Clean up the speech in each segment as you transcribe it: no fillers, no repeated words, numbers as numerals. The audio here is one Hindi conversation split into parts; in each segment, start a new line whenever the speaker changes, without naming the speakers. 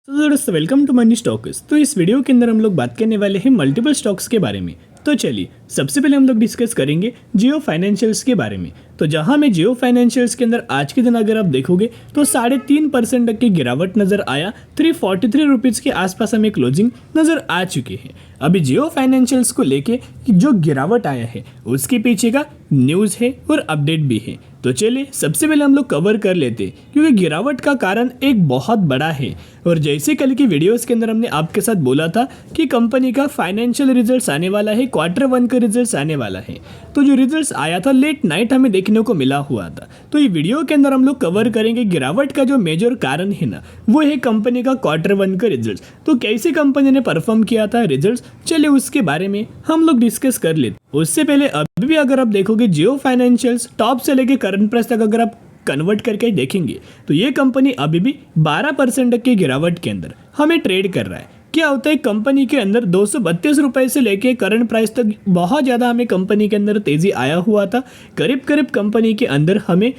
तो दोस्तों वेलकम टू मनी स्टॉक्स। तो इस वीडियो के अंदर हम लोग बात करने वाले हैं मल्टीपल स्टॉक्स के बारे में। तो चलिए सबसे पहले हम लोग डिस्कस करेंगे जियो फाइनेंशियल्स के बारे में। तो जहां में जियो फाइनेंशियल्स के अंदर आज के दिन अगर आप देखोगे तो 3.5% तक की गिरावट नजर आया। 343 रुपीज़ के आसपास हमें क्लोजिंग नजर आ चुकी है। अभी जियो फाइनेंशियल्स को लेके जो गिरावट आया है उसके पीछे का न्यूज़ है और अपडेट भी है। तो चलिए सबसे पहले हम लोग कवर कर लेते क्योंकि गिरावट का कारण एक बहुत बड़ा है। और जैसे कल की वीडियोस के अंदर हमने आपके साथ बोला था कि कंपनी का फाइनेंशियल रिजल्ट्स आने वाला है, Q1 का रिजल्ट्स आने वाला है। तो जो रिजल्ट्स आया था लेट नाइट हमें देखने को मिला हुआ था। तो ये वीडियो के अंदर हम लोग कवर करेंगे गिरावट का जो मेजर कारण है ना, वो है कंपनी का Q1 का रिजल्ट। तो कैसे कंपनी ने परफॉर्म किया था रिजल्ट, चलिए उसके बारे में हम लोग डिस्कस कर लेते। उससे पहले अभी भी अगर आप देखोगे जियो फाइनेंशियल्स टॉप से लेके करंट प्राइस तक अगर आप कन्वर्ट करके देखेंगे तो ये कंपनी अभी भी 12% तक की गिरावट के अंदर हमें ट्रेड कर रहा है। क्या होता है कंपनी के अंदर 232 रुपए से लेके करंट प्राइस तक बहुत ज़्यादा हमें कंपनी के अंदर तेज़ी आया हुआ था। करीब करीब कंपनी के अंदर हमें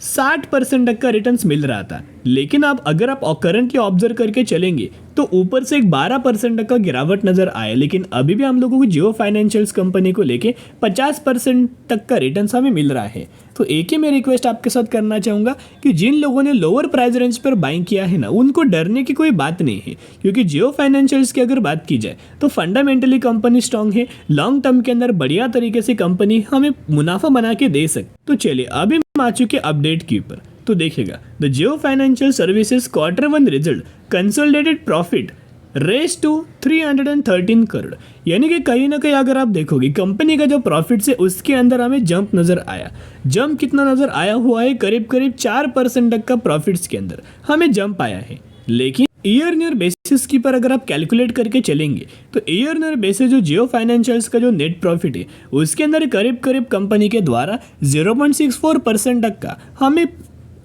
60% तक का रिटर्न्स मिल रहा था। लेकिन अब अगर आप करंटली ऑब्जर्व करके चलेंगे तो ऊपर से एक 12% तक का गिरावट नजर आया। लेकिन अभी भी हम लोगों को जियो फाइनेंशियल्स कंपनी को लेके 50% तक का रिटर्न्स हमें मिल रहा है। तो एक ही मैं रिक्वेस्ट आपके साथ करना चाहूँगा कि जिन लोगों ने लोअर प्राइस रेंज पर बाइंग किया है ना, उनको डरने की कोई बात नहीं है। क्योंकि जियो फाइनेंशियल्स की अगर बात की जाए तो फंडामेंटली कंपनी स्ट्रांग है। लॉन्ग टर्म के अंदर बढ़िया तरीके से कंपनी हमें मुनाफा बना के दे सकती। तो चलिए अभी हम आ चुके अपडेट के ऊपर। तो देखिएगा the Jio financial services Q1 result consolidated profit rise to 313 crore. यानी कि कहीं ना कहीं अगर आप देखोगे कंपनी का जो प्रॉफिट है उसके अंदर हमें जंप नज़र आया। जंप कितना नज़र आया हुआ है, करीब करीब 4% तक का प्रॉफिट्स के अंदर हमें जंप आया है। लेकिन ईयर बेसिस की पर अगर आप कैलकुलेट करके चलेंगे तो ईयर बेसिस जो जियो फाइनेंशियल्स का जो नेट प्रॉफिट है उसके अंदर करीब करीब कंपनी के द्वारा 0.64% तक का हमें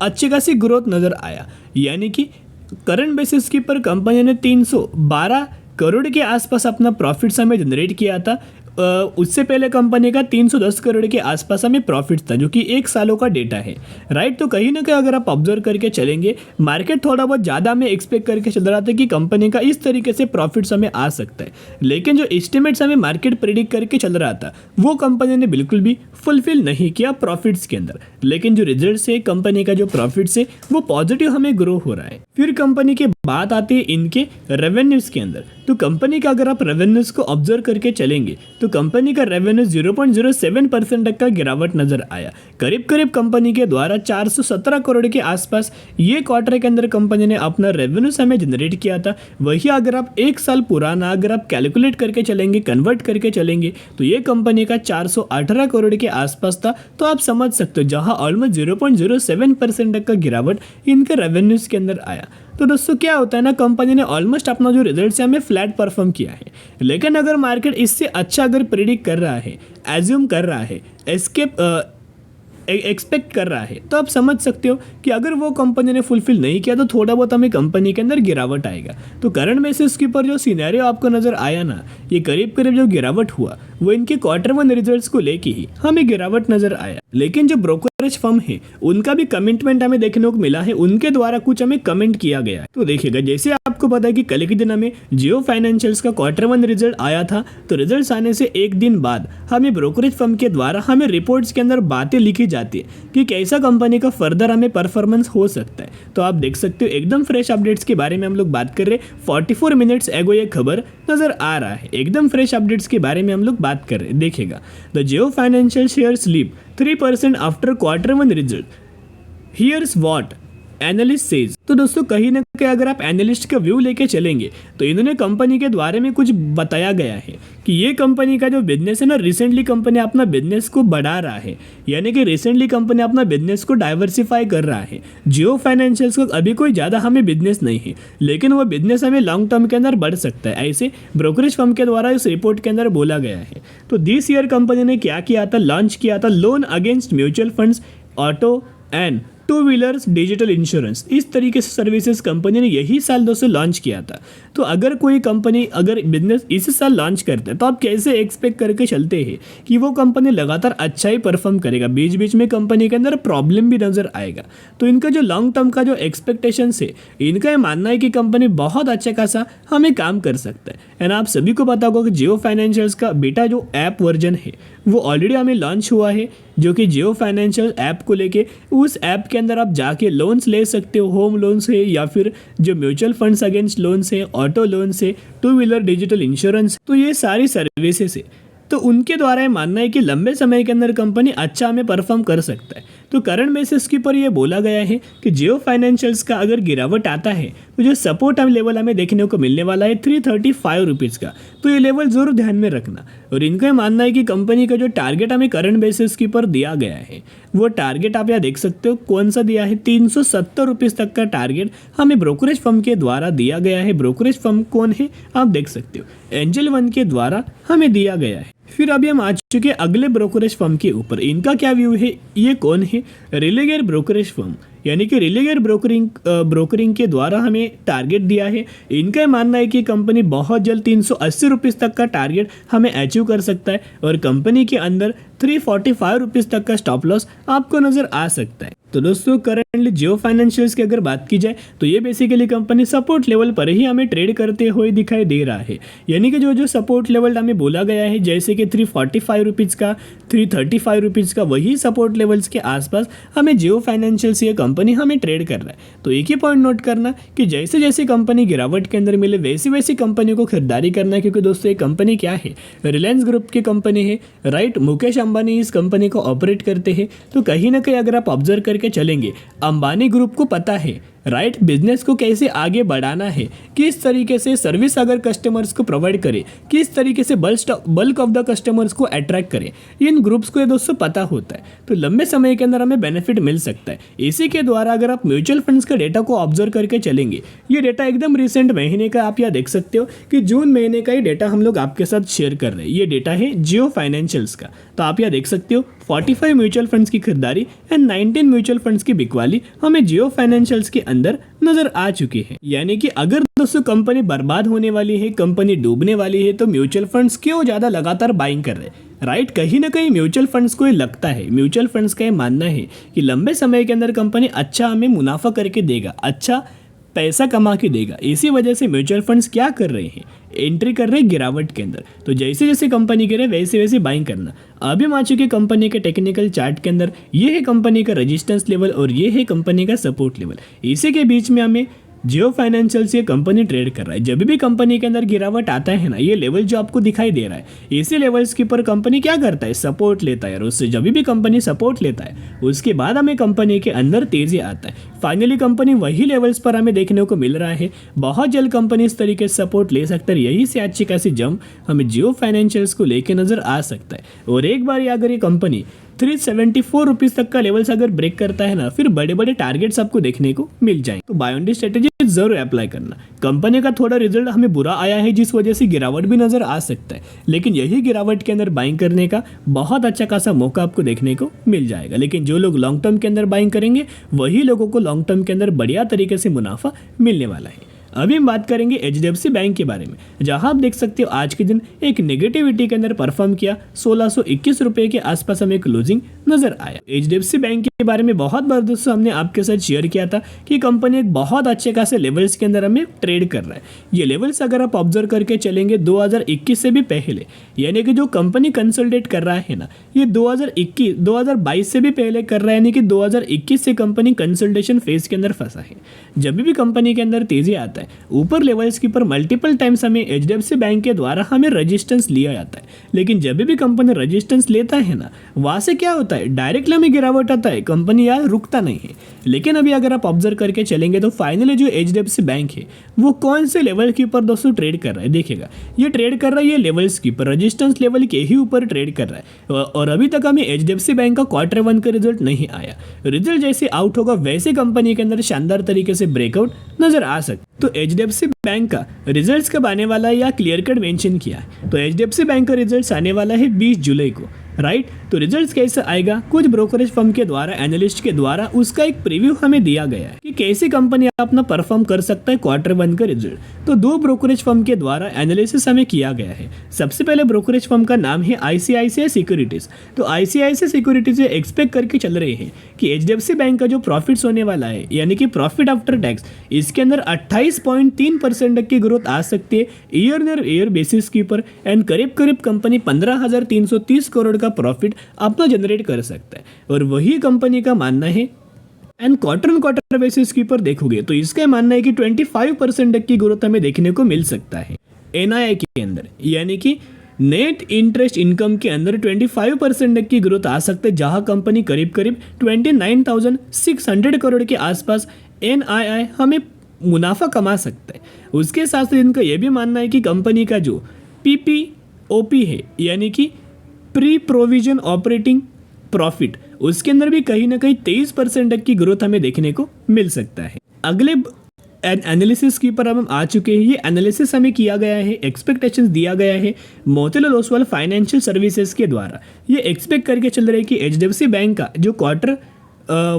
अच्छी खासी ग्रोथ नज़र आया। यानी कि करंट बेसिस की पर कंपनी ने 312 करोड़ के आसपास अपना प्रॉफिट्स हमें जनरेट किया था। उससे पहले कंपनी का 310 करोड़ के आसपास हमें प्रॉफिट था, जो कि 1 सालों का डेटा है, राइट। तो कहीं ना कहीं अगर आप ऑब्जर्व करके चलेंगे मार्केट थोड़ा बहुत ज़्यादा में एक्सपेक्ट करके चल रहा था कि कंपनी का इस तरीके से प्रॉफिट्स हमें आ सकता है। लेकिन जो एस्टिमेट्स हमें मार्केट प्रेडिक्ट करके चल रहा था वो कंपनी ने बिल्कुल भी फुलफिल नहीं किया प्रॉफिट्स के अंदर। लेकिन जो रिजल्ट है कंपनी का जो प्रॉफिट्स है वो पॉजिटिव हमें ग्रो हो रहा है। फिर कंपनी की बात आती है इनके रेवेन्यूज के अंदर। तो कंपनी का अगर आप रेवेन्यूज को ऑब्जर्व करके चलेंगे तो कंपनी का रेवेन्यू 0.07% तक का गिरावट नजर आया। करीब करीब कंपनी के द्वारा 417 करोड़ के आसपास ये क्वार्टर के अंदर कंपनी ने अपना रेवेन्यूज हमें जनरेट किया था। वही अगर आप 1 साल पुराना अगर आप कैलकुलेट करके चलेंगे, कन्वर्ट करके चलेंगे तो ये कंपनी का 418 करोड़ के आसपास था। तो आप समझ सकते हो जहां ऑलमोस्ट 0.07% तक का गिरावट इनके रेवेन्यूज के अंदर आया। तो दोस्तों क्या होता है ना, कंपनी ने ऑलमोस्ट अपना जो रिजल्ट है हमें फ्लैट परफॉर्म किया है। लेकिन अगर मार्केट इससे अच्छा अगर प्रिडिक्ट कर रहा है, एज्यूम कर रहा है, एक्सपेक्ट कर रहा है, तो आप समझ सकते हो कि अगर वो कंपनी ने फुलफिल नहीं किया तो थोड़ा बहुत हमें कंपनी के अंदर गिरावट आएगा। तो करंट बेसिस के ऊपर जो सिनेरियो आपको नजर आया ना, ये करीब करीब जो गिरावट हुआ वो इनके Q1 रिजल्ट्स को लेके ही हमें गिरावट नजर आया। लेकिन जो ब्रोकरेज फर्म है उनका भी कमिटमेंट हमें देखने को मिला है, उनके द्वारा कुछ हमें कमेंट किया गया है। तो देखिएगा जैसे आपको पता है कि कल के दिन हमें जियो फाइनेंशियल्स का Q1 रिजल्ट आया था। तो रिजल्ट आने से एक दिन बाद हमें ब्रोकरेज फर्म के द्वारा हमें रिपोर्ट्स के अंदर बातें लिखी जाती है कि कैसा कंपनी का फर्दर हमें परफॉर्मेंस हो सकता है। तो आप देख सकते हो एकदम फ्रेश अपडेट्स के बारे में हम लोग बात कर रहे हैं। 44 मिनट्स एगो ये खबर नजर आ रहा है, एकदम फ्रेश अपडेट्स के बारे में हम लोग बात कर रहे हैं। देखिएगा the Jio financial share slip 3% after Q1 result, here's what analyst says. तो दोस्तों कहीं ना कहीं अगर आप एनालिस्ट का व्यू लेके चलेंगे तो इन्होंने कंपनी के बारे में कुछ बताया गया है कि ये कंपनी का जो बिजनेस है ना, रिसेंटली कंपनी अपना बिजनेस को बढ़ा रहा है। यानी कि रिसेंटली कंपनी अपना बिजनेस को डाइवर्सिफाई कर रहा है। जियो फाइनेंशियल्स को अभी कोई ज़्यादा हमें बिजनेस नहीं है, लेकिन वो बिजनेस हमें लॉन्ग टर्म के अंदर बढ़ सकता है, ऐसे ब्रोकरेज फर्म के द्वारा इस रिपोर्ट के अंदर बोला गया है। तो दिस ईयर कंपनी ने क्या किया था, लॉन्च किया था loan against mutual funds, auto and two wheelers digital insurance, इस तरीके से सर्विसेज कंपनी ने यही साल दोस्तों लॉन्च किया था। तो अगर कोई कंपनी अगर बिजनेस इसी साल लॉन्च करता है तो आप कैसे एक्सपेक्ट करके चलते हैं कि वो कंपनी लगातार अच्छा ही परफॉर्म करेगा? बीच बीच में कंपनी के अंदर प्रॉब्लम भी नजर आएगा। तो इनका जो लॉन्ग टर्म का जो एक्सपेक्टेशन है, इनका ये मानना है कि कंपनी बहुत अच्छा खासा हमें काम कर सकता है। एंड आप सभी को पता होगा कि जियो फाइनेंशियल्स का बेटा जो ऐप वर्जन है वो ऑलरेडी हमें लॉन्च हुआ है, जो कि जियो फाइनेंशियल ऐप को लेके उस ऐप के अंदर आप जाके लोन्स ले सकते हो, होम लोन्स है या फिर जो म्यूचुअल फंड्स अगेंस्ट लोन्स है, ऑटो लोन्स है, टू व्हीलर डिजिटल इंश्योरेंस, तो ये सारी सर्विसेज है। तो उनके द्वारा ये मानना है कि लंबे समय के अंदर कंपनी अच्छा हमें परफॉर्म कर सकता है। तो करंट बेसिस के ऊपर ये बोला गया है कि जियो फाइनेंशियल्स का अगर गिरावट आता है तो जो सपोर्ट लेवल हमें देखने को मिलने वाला है 335 रुपीज़ का, तो ये लेवल जरूर ध्यान में रखना। और इनका ये मानना है कि कंपनी का जो टारगेट हमें करंट बेसिस के ऊपर दिया गया है वो टारगेट आप यहाँ देख सकते हो कौन सा दिया है, 370 रुपीज़ तक का टारगेट हमें ब्रोकरेज फर्म के द्वारा दिया गया है। ब्रोकरेज फर्म कौन है आप देख सकते हो, एंजल वन के द्वारा हमें दिया गया है। फिर अभी हम आ चुके अगले ब्रोकरेज फर्म के ऊपर। इनका क्या व्यू है, ये कौन है, रिलेगेयर ब्रोकरेज फर्म, यानी कि रिलेगेयर ब्रोकरिंग के द्वारा हमें टारगेट दिया है। इनका मानना है कि कंपनी बहुत जल्द 380 रुपीज़ तक का टारगेट हमें अचीव कर सकता है और कंपनी के अंदर 345 रुपीज़ तक का स्टॉप लॉस आपको नज़र आ सकता है। तो दोस्तों करंटली जियो फाइनेंशियल्स की अगर बात की जाए तो ये बेसिकली कंपनी सपोर्ट लेवल पर ही हमें ट्रेड करते हुए दिखाई दे रहा है। यानी कि जो सपोर्ट लेवल हमें बोला गया है जैसे कि 345 रुपीज़ का, 335 रुपीज़ का, वही सपोर्ट लेवल्स के आसपास हमें जियो फाइनेंशियल्स ये कंपनी हमें ट्रेड कर रहा है। तो एक ही पॉइंट नोट करना कि जैसे जैसे कंपनी गिरावट के अंदर मिले वैसी वैसी कंपनी को खरीदारी करना है, क्योंकि दोस्तों ये कंपनी क्या है, रिलायंस ग्रुप की कंपनी है, राइट। मुकेश अंबानी इस कंपनी को ऑपरेट करते हैं। तो कहीं ना कहीं अगर आप ऑब्जर्व करके चलेंगे, अंबानी ग्रुप को पता है राइट बिजनेस को कैसे आगे बढ़ाना है, किस तरीके से सर्विस अगर कस्टमर्स को प्रोवाइड करे, किस तरीके से बल्क ऑफ द कस्टमर्स को अट्रैक्ट करे, इन ग्रुप्स को ये दोस्तों पता होता है। तो लंबे समय के अंदर हमें बेनिफिट मिल सकता है। इसी के द्वारा अगर आप म्यूचुअल फंड्स का डेटा को ऑब्जर्व करके चलेंगे, ये डेटा एकदम रिसेंट महीने का आप यहाँ देख सकते हो कि जून महीने का ही डेटा हम लोग आपके साथ शेयर कर रहे हैं। ये डेटा है जियो फाइनेंशियल्स का। तो आप यहाँ देख सकते हो 45 म्यूचुअल फंड्स की खरीदारी एंड 19 म्यूचुअल फंड्स की बिकवाली हमें जियो फाइनेंशियल्स के अंदर नजर आ चुकी है। यानी कि अगर दोस्तों कंपनी बर्बाद होने वाली है, कंपनी डूबने वाली है, तो म्यूचुअल फंड्स क्यों ज्यादा लगातार बाइंग कर रहे हैं, राइट। कहीं ना कहीं म्यूचुअल फंड्स को ये लगता है, म्यूचुअल फंड्स का ये मानना है कि लंबे समय के अंदर कंपनी अच्छा हमें मुनाफा करके देगा, अच्छा पैसा कमा के देगा। इसी वजह से म्यूचुअल फंड्स क्या कर रहे हैं, एंट्री कर रहे हैं गिरावट के अंदर। तो जैसे जैसे कंपनी गिरे वैसे वैसे बाइंग करना। अभी हम आ चुके कंपनी के टेक्निकल चार्ट के अंदर। ये है कंपनी का रेजिस्टेंस लेवल और ये है कंपनी का सपोर्ट लेवल। इसी के बीच में हमें जियो फाइनेंशियल से कंपनी ट्रेड कर रहा है। जब भी कंपनी के अंदर गिरावट आता है ना, ये लेवल जो आपको दिखाई दे रहा है, इसी लेवल्स के ऊपर कंपनी क्या करता है, सपोर्ट लेता है। और उससे जब भी कंपनी सपोर्ट लेता है उसके बाद हमें कंपनी के अंदर तेजी आता है। फाइनली कंपनी वही लेवल्स पर हमें देखने को मिल रहा है। बहुत जल्द कंपनी इस तरीके से सपोर्ट ले सकता है। यही से अच्छी खासी जंप हमें जियो फाइनेंशियल्स को लेके नजर आ सकता है। और एक बार अगर ये कंपनी 374 रुपीज़ तक का लेवल्स अगर ब्रेक करता है ना, फिर बड़े बड़े टारगेट्स आपको देखने को मिल जाएंगे। तो बाय ऑन दी स्ट्रेटेजी जरूर अप्लाई करना। कंपनी का थोड़ा रिजल्ट हमें बुरा आया है जिस वजह से गिरावट भी नजर आ सकता है, लेकिन यही गिरावट के अंदर बाइंग करने का बहुत अच्छा खासा मौका आपको देखने को मिल जाएगा। लेकिन जो लोग लॉन्ग टर्म के अंदर बाइंग करेंगे वही लोगों को लॉन्ग टर्म के अंदर बढ़िया तरीके से मुनाफा मिलने वाला है। अभी हम बात करेंगे HDFC बैंक के बारे में, जहां आप देख सकते हो आज के दिन एक नेगेटिविटी के अंदर परफॉर्म किया। 1621 रुपए के आसपास हमें क्लोजिंग नजर आया। HDFC बैंक के बारे में बहुत बार दोस्तों हमने आपके साथ शेयर किया था कि कंपनी एक बहुत अच्छे खासे लेवल्स के अंदर हमें ट्रेड कर रहा है। ये लेवल्स अगर आप ऑब्जर्व करके चलेंगे 2021 से भी पहले, यानी कि जो कंपनी कंसोलिडेट कर रहा है ना, ये 2022 से भी पहले कर रहा है। यानी कि 2021 से कंपनी कंसोलिडेशन फेज के अंदर फंसा है। जब भी कंपनी के अंदर तेजी आता है ऊपर लेवल्स के ऊपर मल्टीपल टाइम्स हमें HDFC बैंक के द्वारा हमें रेजिस्टेंस लिया जाता है। लेकिन जब भी कंपनी रेजिस्टेंस लेता है ना, वहां से क्या होता है, डायरेक्टली हमें गिरावट आता है, कंपनी यार रुकता नहीं है। लेकिन अभी अगर आप ऑब्जर्व करके चलेंगे तो फाइनली जो HDFC बैंक है वो कौन से लेवल के ऊपर दोस्तों ट्रेड कर रहा है, देखिएगा ये ट्रेड कर रहा है, ये लेवल्स के ऊपर रेजिस्टेंस लेवल के ही ऊपर ट्रेड कर रहा है। और अभी तक हमें HDFC बैंक का Q1 का रिजल्ट नहीं आया। रिजल्ट जैसे आउट होगा वैसे कंपनी के अंदर शानदार तरीके से ब्रेकआउट नजर आ सकता है। तो HDFC बैंक का रिजल्ट्स कब आने वाला है या क्लियर कट मेंशन किया है। तो HDFC बैंक का रिजल्ट्स आने वाला है 20 जुलाई को। राइट। तो रिजल्ट्स कैसे आएगा, कुछ ब्रोकरेज फर्म के द्वारा, एनालिस्ट के द्वारा उसका एक प्रीव्यू हमें दिया गया है कि कैसी कंपनी अपना परफॉर्म कर सकता है क्वार्टर 1 का रिजल्ट। तो 2 ब्रोकरेज फर्म के द्वारा एनालिसिस हमें किया गया है। सबसे पहले ब्रोकरेज फर्म का नाम है आईसीआईसीआई सिक्योरिटीज। तो आईसीआईसीआई सिक्योरिटीज एक्सपेक्ट करके चल रहे हैं कि एचडीएफसी बैंक का जो प्रॉफिट्स होने वाला है, यानी कि प्रॉफिट आफ्टर टैक्स, इसके अंदर 28.3% की ग्रोथ आ सकती है ईयर बेसिस के ऊपर, एंड करीब करीब कंपनी 15,330 करोड़ का प्रॉफिट अपना जनरेट कर सकता है। और वही कंपनी का मानना है, एंड क्वार्टर बेसिस के ऊपर देखोगे तो इसका मानना है कि 25% की ग्रोथ हमें देखने को मिल सकता है एनआईआई के अंदर, यानी कि नेट इंटरेस्ट इनकम के अंदर 25% की ग्रोथ आ सकता है, जहां कंपनी करीब करीब 29,600 करोड़ के आसपास एनआईआई हमें मुनाफा कमा सकता है। उसके साथ साथ इनका यह भी मानना है कि कंपनी का जो पीपीओपी है, यानी कि प्री प्रोविजन ऑपरेटिंग प्रॉफिट, उसके अंदर भी कहीं ना कहीं 23% की ग्रोथ हमें देखने को मिल सकता है। अगले एनालिसिस के ऊपर हम आ चुके हैं। ये एनालिसिस हमें किया गया है, एक्सपेक्टेशंस दिया गया है मोतीलाल ओसवाल फाइनेंशियल सर्विसेज के द्वारा। ये एक्सपेक्ट करके चल रहे हैं कि एचडीएफसी बैंक का जो क्वार्टर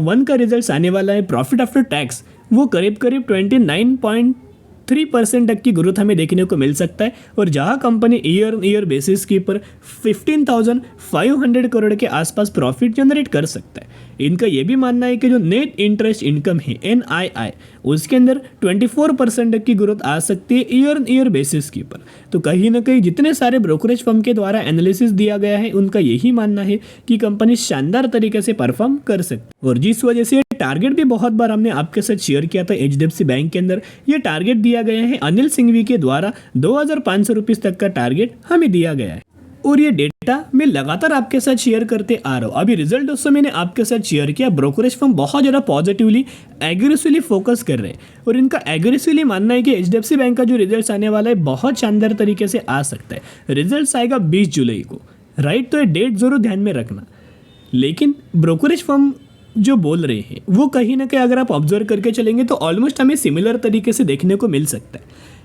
1 का रिजल्ट आने वाला है, प्रॉफिट आफ्टर टैक्स, वो करीब करीब 29.3% तक की ग्रोथ हमें देखने को मिल सकता है। और जहां कंपनी ईयर बेसिस के ऊपर 15,500 करोड़ के आसपास प्रॉफिट जनरेट कर सकता है। इनका यह भी मानना है कि जो नेट इंटरेस्ट इनकम है एनआईआई, उसके अंदर 24% की ग्रोथ आ सकती है ईयर बेसिस के ऊपर। तो कहीं ना कहीं जितने सारे ब्रोकरेज फर्म के द्वारा एनालिसिस दिया गया है, उनका यही मानना है कि कंपनी शानदार तरीके से परफॉर्म कर सकती है। और जिस वजह से टारगेट भी बहुत बार हमने आपके साथ शेयर किया था एचडीएफसी बैंक के अंदर, ये टारगेट दिया गया है अनिल सिंघवी के द्वारा 2,500 रुपीज़ तक का टारगेट हमें दिया गया है। और ये डेटा मैं लगातार आपके साथ शेयर करते आ रहा हूँ। अभी रिजल्ट दोस्तों मैंने आपके साथ शेयर किया, ब्रोकरेज फर्म बहुत ज़्यादा पॉजिटिवली एग्रेसिवली फोकस कर रहे हैं, और इनका एग्रेसिवली मानना है कि एचडीएफसी बैंक का जो रिजल्ट आने वाला है बहुत शानदार तरीके से आ सकता है। रिजल्ट आएगा 20 जुलाई को, राइट। तो ये डेट जरूर ध्यान में रखना। लेकिन ब्रोकरेज फर्म जो बोल रहे हैं वो कहीं ना कहीं अगर आप ऑब्जर्व करके चलेंगे तो ऑलमोस्ट हमें सिमिलर तरीके से देखने को मिल सकता है।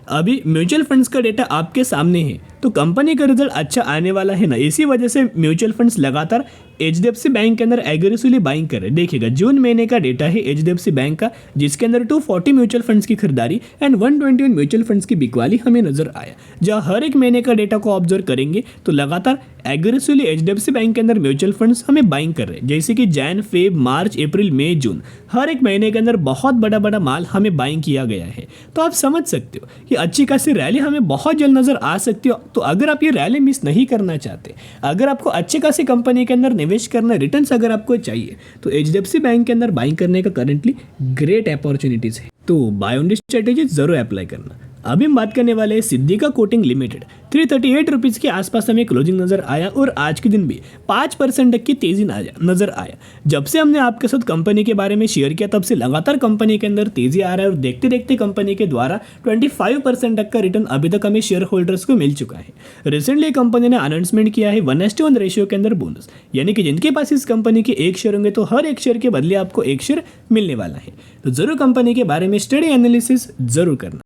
अभी म्यूचुअल फंड्स का डेटा आपके सामने है, तो कंपनी का रिजल्ट अच्छा आने वाला है ना, इसी वजह से म्यूचुअल फंड्स लगातार एचडीएफसी बैंक के अंदर एग्रेसिवली बाइंग कर रहे हैं। देखिएगा जून महीने का डेटा है एचडीएफसी बैंक का, जिसके अंदर 240 म्यूचुअल फंड्स की खरीदारी एंड 121 म्यूचुअल फंड्स की बिकवाली हमें नजर आया। जहाँ हर एक महीने का डेटा को ऑब्जर्व करेंगे तो लगातार एग्रेसिवली एचडीएफसी बैंक के अंदर म्यूचुअल फंड्स हमें बाइंग कर रहे हैं, जैसे कि जैन, फेब, मार्च, अप्रैल, मई, जून, हर एक महीने के अंदर बहुत बड़ा माल हमें बाइंग किया गया है। तो आप समझ सकते हो कि अच्छी खासी रैली हमें बहुत जल्द नजर आ सकती है। तो अगर आप ये रैली मिस नहीं करना चाहते, अगर आपको अच्छी खासी कंपनी के अंदर निवेश करना, रिटर्न्स अगर आपको चाहिए, तो एचडीएफसी बैंक के अंदर बाइंग करने का करंटली ग्रेट अपॉर्चुनिटीज है। तो बाय ऑन दिस स्ट्रेटेजी जरूर अप्लाई करना। अभी हम बात करने वाले हैं सिद्धिका कोटिंग लिमिटेड। 338 रुपीज़ के आसपास हमें क्लोजिंग नजर आया, और आज के दिन भी 5% तक की तेजी नजर आया। जब से हमने आपके साथ कंपनी के बारे में शेयर किया, तब से लगातार कंपनी के अंदर तेजी आ रहा है, और देखते देखते कंपनी के द्वारा 25% तक का रिटर्न अभी तक हमें शेयर होल्डर्स को मिल चुका है। रिसेंटली कंपनी ने अनाउंसमेंट किया है 1:1 रेशियो के अंदर बोनस, यानी कि जिनके पास इस कंपनी के 1 शेयर होंगे तो हर 1 शेयर के बदले आपको 1 शेयर मिलने वाला है। तो जरूर कंपनी के बारे में स्टडी एनालिसिस जरूर करना।